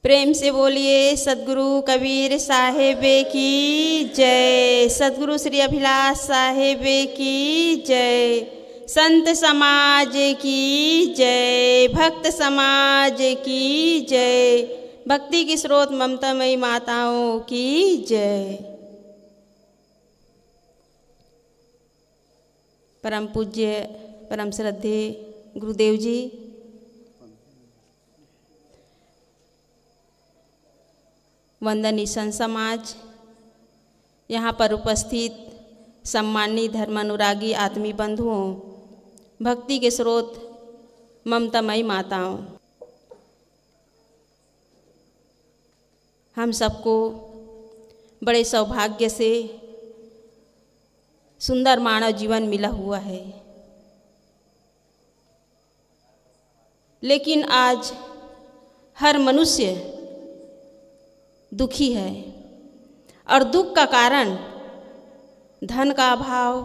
प्रेम से बोलिए सद्गुरु कबीर साहेब की जय। सद्गुरु श्री अभिलाष साहेब की जय। संत समाज की जय। भक्त समाज की जय। भक्ति की स्रोत ममतामयी माताओं की जय। परम पूज्य परम श्रद्धेय गुरुदेव जी, वंदनीय संत समाज, यहाँ पर उपस्थित सम्माननीय धर्मानुरागी आत्मी बंधुओं, भक्ति के स्रोत ममतामयी माताओं, हम सबको बड़े सौभाग्य से सुंदर मानव जीवन मिला हुआ है। लेकिन आज हर मनुष्य दुखी है और दुख का कारण धन का अभाव,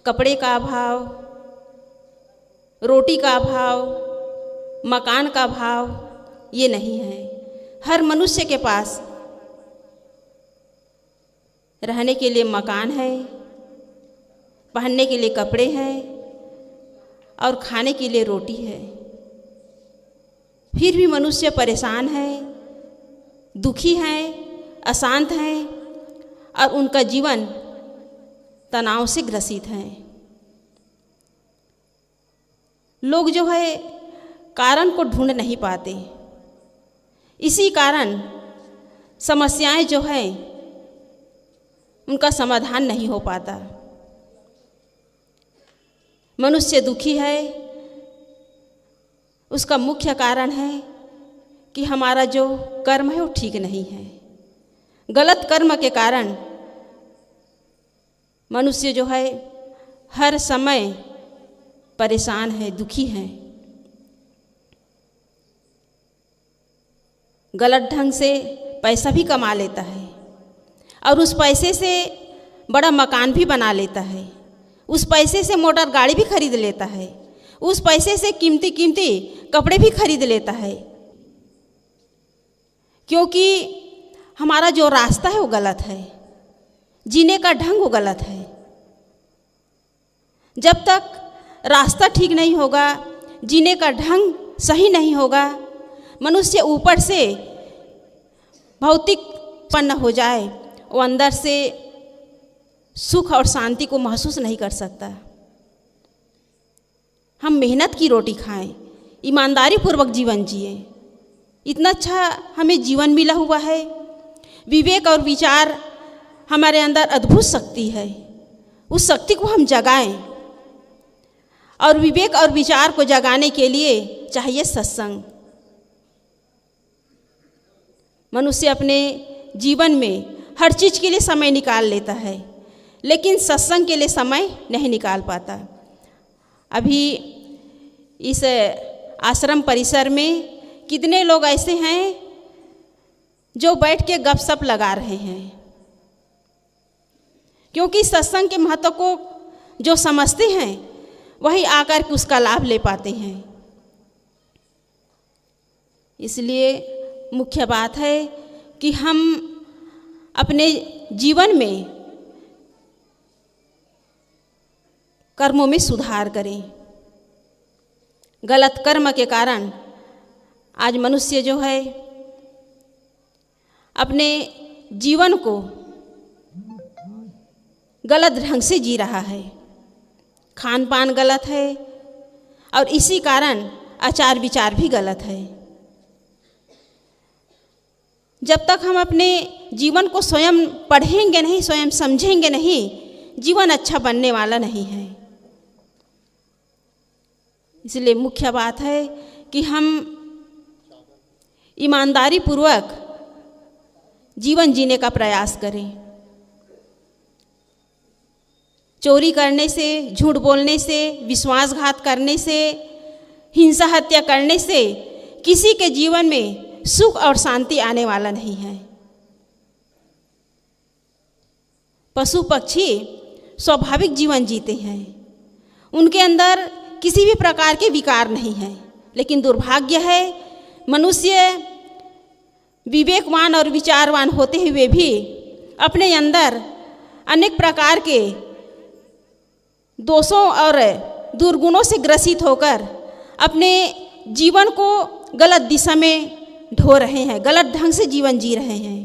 कपड़े का अभाव, रोटी का अभाव, मकान का अभाव ये नहीं है। हर मनुष्य के पास रहने के लिए मकान है, पहनने के लिए कपड़े हैं और खाने के लिए रोटी है। फिर भी मनुष्य परेशान है, दुखी हैं, अशांत हैं और उनका जीवन तनाव से ग्रसित है। लोग जो है कारण को ढूंढ नहीं पाते, इसी कारण समस्याएं जो है उनका समाधान नहीं हो पाता। मनुष्य दुखी है, उसका मुख्य कारण है कि हमारा जो कर्म है वो ठीक नहीं है। गलत कर्म के कारण मनुष्य जो है हर समय परेशान है, दुखी है। गलत ढंग से पैसा भी कमा लेता है और उस पैसे से बड़ा मकान भी बना लेता है, उस पैसे से मोटर गाड़ी भी खरीद लेता है, उस पैसे से कीमती कीमती कपड़े भी खरीद लेता है, क्योंकि हमारा जो रास्ता है वो गलत है, जीने का ढंग वो गलत है। जब तक रास्ता ठीक नहीं होगा, जीने का ढंग सही नहीं होगा, मनुष्य ऊपर से भौतिक उत्पन्न हो जाए, वो अंदर से सुख और शांति को महसूस नहीं कर सकता। हम मेहनत की रोटी खाएं, ईमानदारी पूर्वक जीवन जिए। इतना अच्छा हमें जीवन मिला हुआ है। विवेक और विचार हमारे अंदर अद्भुत शक्ति है, उस शक्ति को हम जगाएं। और विवेक और विचार को जगाने के लिए चाहिए सत्संग। मनुष्य अपने जीवन में हर चीज़ के लिए समय निकाल लेता है, लेकिन सत्संग के लिए समय नहीं निकाल पाता। अभी इस आश्रम परिसर में कितने लोग ऐसे हैं जो बैठ के गपशप लगा रहे हैं, क्योंकि सत्संग के महत्व को जो समझते हैं वही आकर के उसका लाभ ले पाते हैं। इसलिए मुख्य बात है कि हम अपने जीवन में कर्मों में सुधार करें। गलत कर्म के कारण आज मनुष्य जो है अपने जीवन को गलत ढंग से जी रहा है। खान पान गलत है और इसी कारण आचार विचार भी गलत है। जब तक हम अपने जीवन को स्वयं पढ़ेंगे नहीं, स्वयं समझेंगे नहीं, जीवन अच्छा बनने वाला नहीं है। इसलिए मुख्य बात है कि हम ईमानदारी पूर्वक जीवन जीने का प्रयास करें। चोरी करने से, झूठ बोलने से, विश्वासघात करने से, हिंसा हत्या करने से किसी के जीवन में सुख और शांति आने वाला नहीं है। पशु पक्षी स्वाभाविक जीवन जीते हैं, उनके अंदर किसी भी प्रकार के विकार नहीं है, लेकिन दुर्भाग्य है मनुष्य विवेकवान और विचारवान होते हुए भी अपने अंदर अनेक प्रकार के दोषों और दुर्गुणों से ग्रसित होकर अपने जीवन को गलत दिशा में ढो रहे हैं, गलत ढंग से जीवन जी रहे हैं।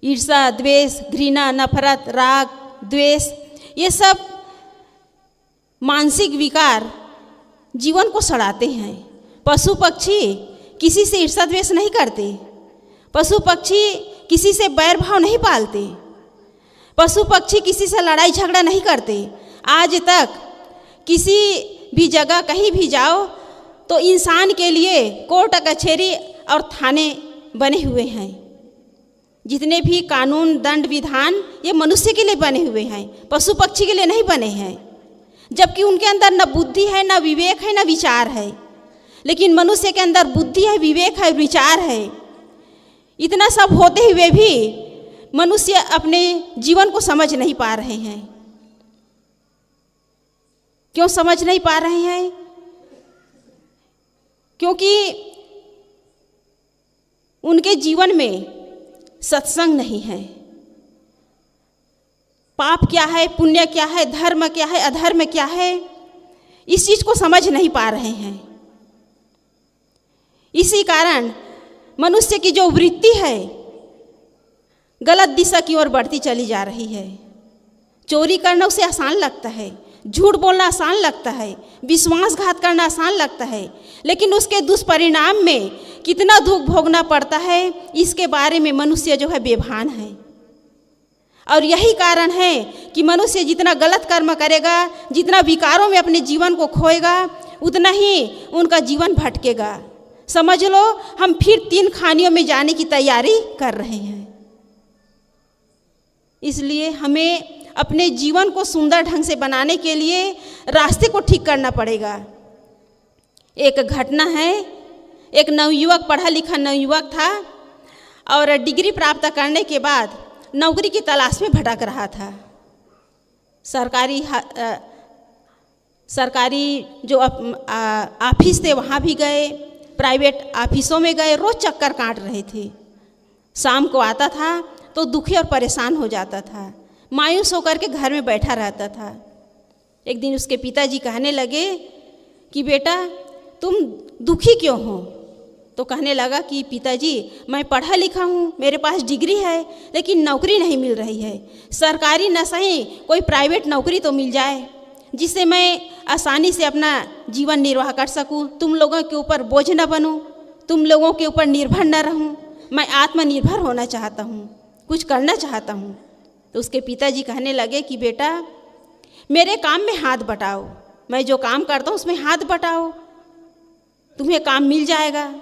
ईर्ष्या, द्वेष, घृणा, नफरत, राग, द्वेष, ये सब मानसिक विकार जीवन को सड़ाते हैं। पशु पक्षी किसी से ईर्ष्या द्वेष नहीं करते, पशु पक्षी किसी से बैर भाव नहीं पालते, पशु पक्षी किसी से लड़ाई झगड़ा नहीं करते। आज तक किसी भी जगह कहीं भी जाओ तो इंसान के लिए कोर्ट कचहरी और थाने बने हुए हैं। जितने भी कानून दंड विधान ये मनुष्य के लिए बने हुए हैं, पशु पक्षी के लिए नहीं बने हैं। जबकि उनके अंदर न बुद्धि है, न विवेक है, न विचार है। लेकिन मनुष्य के अंदर बुद्धि है, विवेक है, विचार है। इतना सब होते हुए भी मनुष्य अपने जीवन को समझ नहीं पा रहे हैं। क्यों समझ नहीं पा रहे हैं? क्योंकि उनके जीवन में सत्संग नहीं है। पाप क्या है, पुण्य क्या है, धर्म क्या है, अधर्म क्या है, इस चीज को समझ नहीं पा रहे हैं। इसी कारण मनुष्य की जो वृत्ति है गलत दिशा की ओर बढ़ती चली जा रही है। चोरी करना उसे आसान लगता है, झूठ बोलना आसान लगता है, विश्वासघात करना आसान लगता है, लेकिन उसके दुष्परिणाम में कितना दुख भोगना पड़ता है इसके बारे में मनुष्य जो है बेभान है। और यही कारण है कि मनुष्य जितना गलत कर्म करेगा, जितना विकारों में अपने जीवन को खोएगा, उतना ही उनका जीवन भटकेगा। समझ लो हम फिर 3 खानियों में जाने की तैयारी कर रहे हैं। इसलिए हमें अपने जीवन को सुंदर ढंग से बनाने के लिए रास्ते को ठीक करना पड़ेगा। एक घटना है, एक नवयुवक, पढ़ा लिखा नवयुवक था और डिग्री प्राप्त करने के बाद नौकरी की तलाश में भटक रहा था। सरकारी जो ऑफिस थे वहाँ भी गए, प्राइवेट ऑफिसों में गए, रोज़ चक्कर काट रहे थे। शाम को आता था तो दुखी और परेशान हो जाता था, मायूस होकर के घर में बैठा रहता था। एक दिन उसके पिताजी कहने लगे कि बेटा तुम दुखी क्यों हो? तो कहने लगा कि पिताजी मैं पढ़ा लिखा हूँ, मेरे पास डिग्री है, लेकिन नौकरी नहीं मिल रही है। सरकारी न सही कोई प्राइवेट नौकरी तो मिल जाए जिससे मैं आसानी से अपना जीवन निर्वाह कर सकूँ, तुम लोगों के ऊपर बोझ न बनूँ, तुम लोगों के ऊपर निर्भर न रहूँ। मैं आत्मनिर्भर होना चाहता हूँ, कुछ करना चाहता हूँ। तो उसके पिताजी कहने लगे कि बेटा मेरे काम में हाथ बटाओ, मैं जो काम करता हूँ उसमें हाथ बटाओ, तुम्हें काम मिल जाएगा।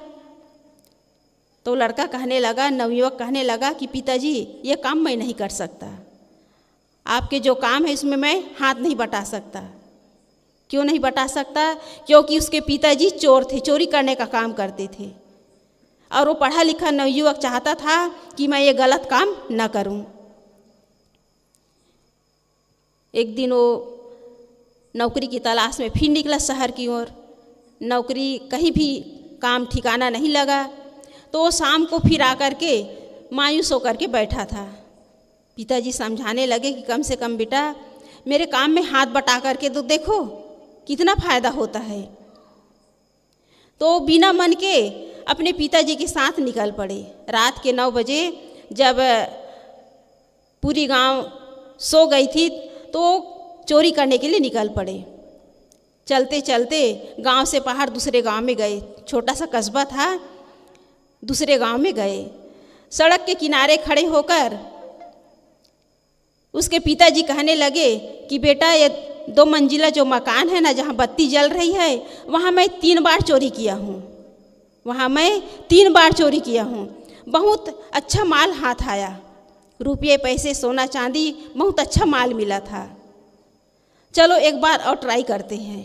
तो लड़का कहने लगा, नवयुवक कहने लगा कि पिताजी ये काम मैं नहीं कर सकता, आपके जो काम है इसमें मैं हाथ नहीं बटा सकता। क्यों नहीं बटा सकता? क्योंकि उसके पिताजी चोर थे, चोरी करने का काम करते थे और वो पढ़ा लिखा नवयुवक चाहता था कि मैं ये गलत काम न करूं। एक दिन वो नौकरी की तलाश में फिर निकला शहर की ओर। नौकरी कहीं भी काम ठिकाना नहीं लगा, तो वो शाम को फिर आकर के मायूस होकर के बैठा था। पिताजी समझाने लगे कि कम से कम बेटा मेरे काम में हाथ बटा करके तो देखो कितना फ़ायदा होता है। तो बिना मन के अपने पिताजी के साथ निकल पड़े। रात के 9 बजे जब पूरी गांव सो गई थी तो चोरी करने के लिए निकल पड़े। चलते चलते गांव से बाहर दूसरे गांव में गए, छोटा सा कस्बा था, दूसरे गांव में गए। सड़क के किनारे खड़े होकर उसके पिताजी कहने लगे कि बेटा ये 2 मंजिला जो मकान है ना, जहाँ बत्ती जल रही है, वहाँ मैं 3 बार चोरी किया हूँ, वहाँ मैं 3 बार चोरी किया हूँ। बहुत अच्छा माल हाथ आया, रुपये पैसे सोना चांदी बहुत अच्छा माल मिला था, चलो एक बार और ट्राई करते हैं।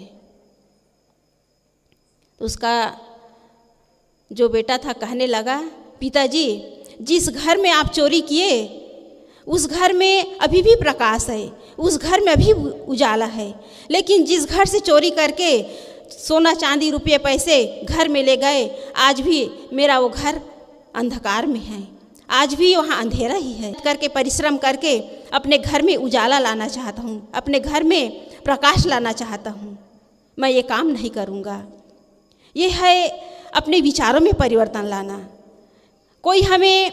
तो उसका जो बेटा था कहने लगा, पिताजी जिस घर में आप चोरी किए उस घर में अभी भी प्रकाश है, उस घर में अभी उजाला है, लेकिन जिस घर से चोरी करके सोना चांदी रुपये पैसे घर में ले गए, आज भी मेरा वो घर अंधकार में है, आज भी वहाँ अंधेरा ही है। करके परिश्रम करके अपने घर में उजाला लाना चाहता हूँ, अपने घर में प्रकाश लाना चाहता हूँ, मैं ये काम नहीं करूँगा। ये है अपने विचारों में परिवर्तन लाना। कोई हमें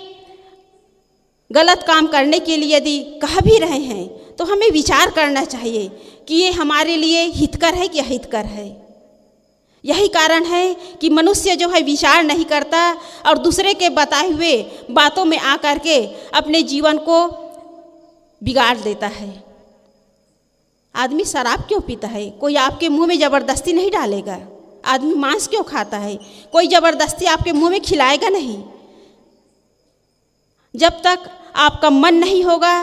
गलत काम करने के लिए यदि कह भी रहे हैं तो हमें विचार करना चाहिए कि ये हमारे लिए हितकर है कि अहितकर है। यही कारण है कि मनुष्य जो है विचार नहीं करता और दूसरे के बताए हुए बातों में आकर के अपने जीवन को बिगाड़ देता है। आदमी शराब क्यों पीता है? कोई आपके मुंह में ज़बरदस्ती नहीं डालेगा। आदमी मांस क्यों खाता है? कोई ज़बरदस्ती आपके मुंह में खिलाएगा नहीं। जब तक आपका मन नहीं होगा,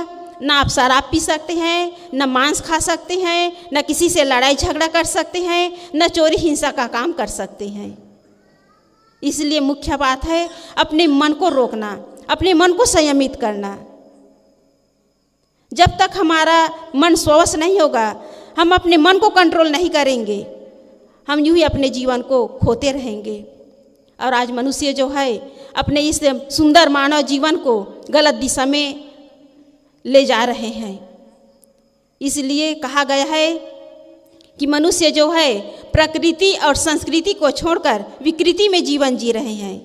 ना आप शराब पी सकते हैं, ना मांस खा सकते हैं, ना किसी से लड़ाई झगड़ा कर सकते हैं, ना चोरी हिंसा का काम कर सकते हैं। इसलिए मुख्य बात है अपने मन को रोकना, अपने मन को संयमित करना। जब तक हमारा मन स्वस्थ नहीं होगा, हम अपने मन को कंट्रोल नहीं करेंगे, हम यूँ ही अपने जीवन को खोते रहेंगे। और आज मनुष्य जो है अपने इस सुंदर मानव जीवन को गलत दिशा में ले जा रहे हैं। इसलिए कहा गया है कि मनुष्य जो है प्रकृति और संस्कृति को छोड़कर विकृति में जीवन जी रहे हैं।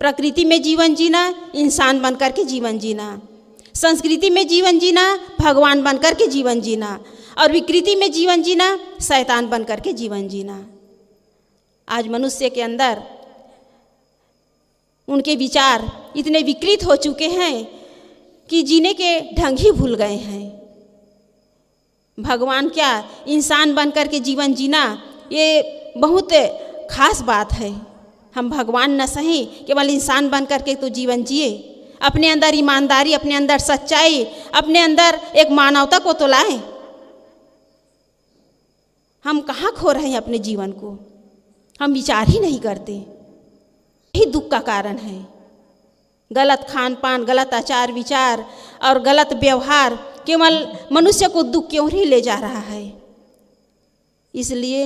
प्रकृति में जीवन जीना इंसान बनकर के जीवन जीना, संस्कृति में जीवन जीना भगवान बनकर के जीवन जीना, और विकृति में जीवन जीना शैतान बनकर के जीवन जीना। आज मनुष्य के अंदर उनके विचार इतने विकृत हो चुके हैं कि जीने के ढंग ही भूल गए हैं। भगवान क्या, इंसान बनकर के जीवन जीना ये बहुत खास बात है। हम भगवान न सही, केवल इंसान बनकर के तो जीवन जिए। अपने अंदर ईमानदारी, अपने अंदर सच्चाई, अपने अंदर एक मानवता को तो लाएं। हम कहाँ खो रहे हैं अपने जीवन को? हम विचार ही नहीं करते, यही दुख का कारण है। गलत खान पान, गलत आचार विचार और गलत व्यवहार केवल मनुष्य को दुख की ओर ही ले जा रहा है। इसलिए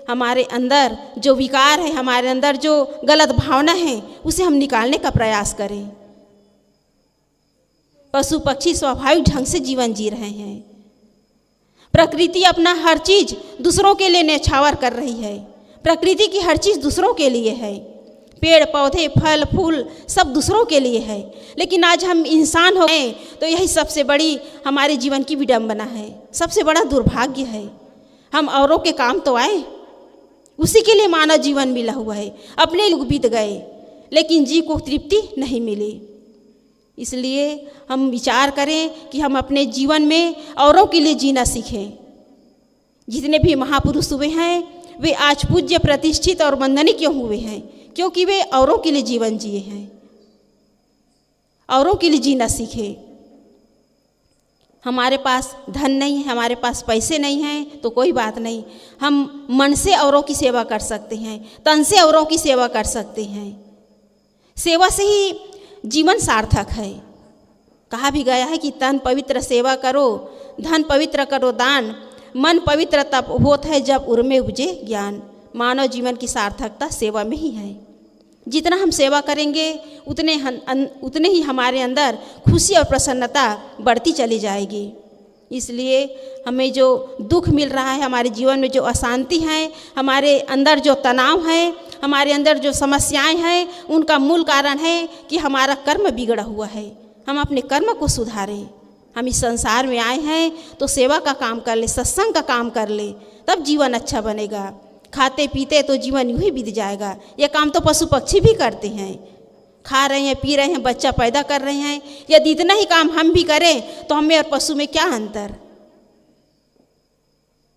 हमारे अंदर जो विकार है, हमारे अंदर जो गलत भावना है, उसे हम निकालने का प्रयास करें। पशु पक्षी स्वाभाविक ढंग से जीवन जी रहे हैं। प्रकृति अपना हर चीज दूसरों के लिए न्यौछावर कर रही है। प्रकृति की हर चीज दूसरों के लिए है। पेड़ पौधे फल फूल सब दूसरों के लिए है। लेकिन आज हम इंसान हो गए तो यही सबसे बड़ी हमारे जीवन की विडंबना है, सबसे बड़ा दुर्भाग्य है। हम औरों के काम तो आए, उसी के लिए मानव जीवन मिला हुआ है। अपने लोग बीत गए लेकिन जी को तृप्ति नहीं मिली। इसलिए हम विचार करें कि हम अपने जीवन में औरों के लिए जीना सीखें। जितने भी महापुरुष हुए हैं वे आज पूज्य प्रतिष्ठित और वंदनीय क्यों हुए हैं? क्योंकि वे औरों के लिए जीवन जिए हैं, औरों के लिए जीना सीखे। हमारे पास धन नहीं है, हमारे पास पैसे नहीं हैं तो कोई बात नहीं, हम मन से औरों की सेवा कर सकते हैं, तन से औरों की सेवा कर सकते हैं। सेवा से ही जीवन सार्थक है। कहा भी गया है कि तन पवित्र सेवा करो, धन पवित्र करो दान, मन पवित्र तब होत है जब उर्मे उपजे ज्ञान। मानव जीवन की सार्थकता सेवा में ही है। जितना हम सेवा करेंगे उतने ही हमारे अंदर खुशी और प्रसन्नता बढ़ती चली जाएगी। इसलिए हमें जो दुख मिल रहा है, हमारे जीवन में जो अशांति है, हमारे अंदर जो तनाव है, हमारे अंदर जो समस्याएं हैं, उनका मूल कारण है कि हमारा कर्म बिगड़ा हुआ है। हम अपने कर्म को सुधारें। हम इस संसार में आए हैं तो सेवा का काम कर ले, सत्संग का काम कर ले, तब जीवन अच्छा बनेगा। खाते पीते तो जीवन यूँ ही बीत जाएगा। ये काम तो पशु पक्षी भी करते हैं, खा रहे हैं, पी रहे हैं, बच्चा पैदा कर रहे हैं। यदि इतना ही काम हम भी करें तो हमें और पशु में क्या अंतर?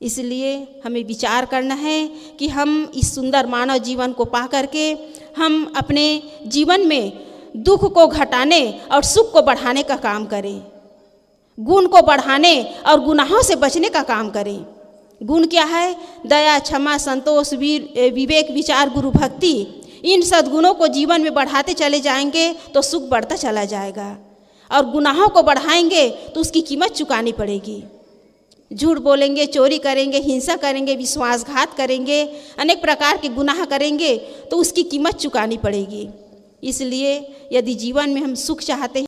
इसलिए हमें विचार करना है कि हम इस सुंदर मानव जीवन को पा करके हम अपने जीवन में दुख को घटाने और सुख को बढ़ाने का काम करें, गुण को बढ़ाने और गुनाहों से बचने का काम करें। गुण क्या है? दया, क्षमा, संतोष, विवेक, विचार, गुरु भक्ति। इन सद्गुणों को जीवन में बढ़ाते चले जाएंगे तो सुख बढ़ता चला जाएगा, और गुनाहों को बढ़ाएंगे तो उसकी कीमत चुकानी पड़ेगी। झूठ बोलेंगे, चोरी करेंगे, हिंसा करेंगे, विश्वासघात करेंगे, अनेक प्रकार के गुनाह करेंगे तो उसकी कीमत चुकानी पड़ेगी। इसलिए यदि जीवन में हम सुख चाहते हैं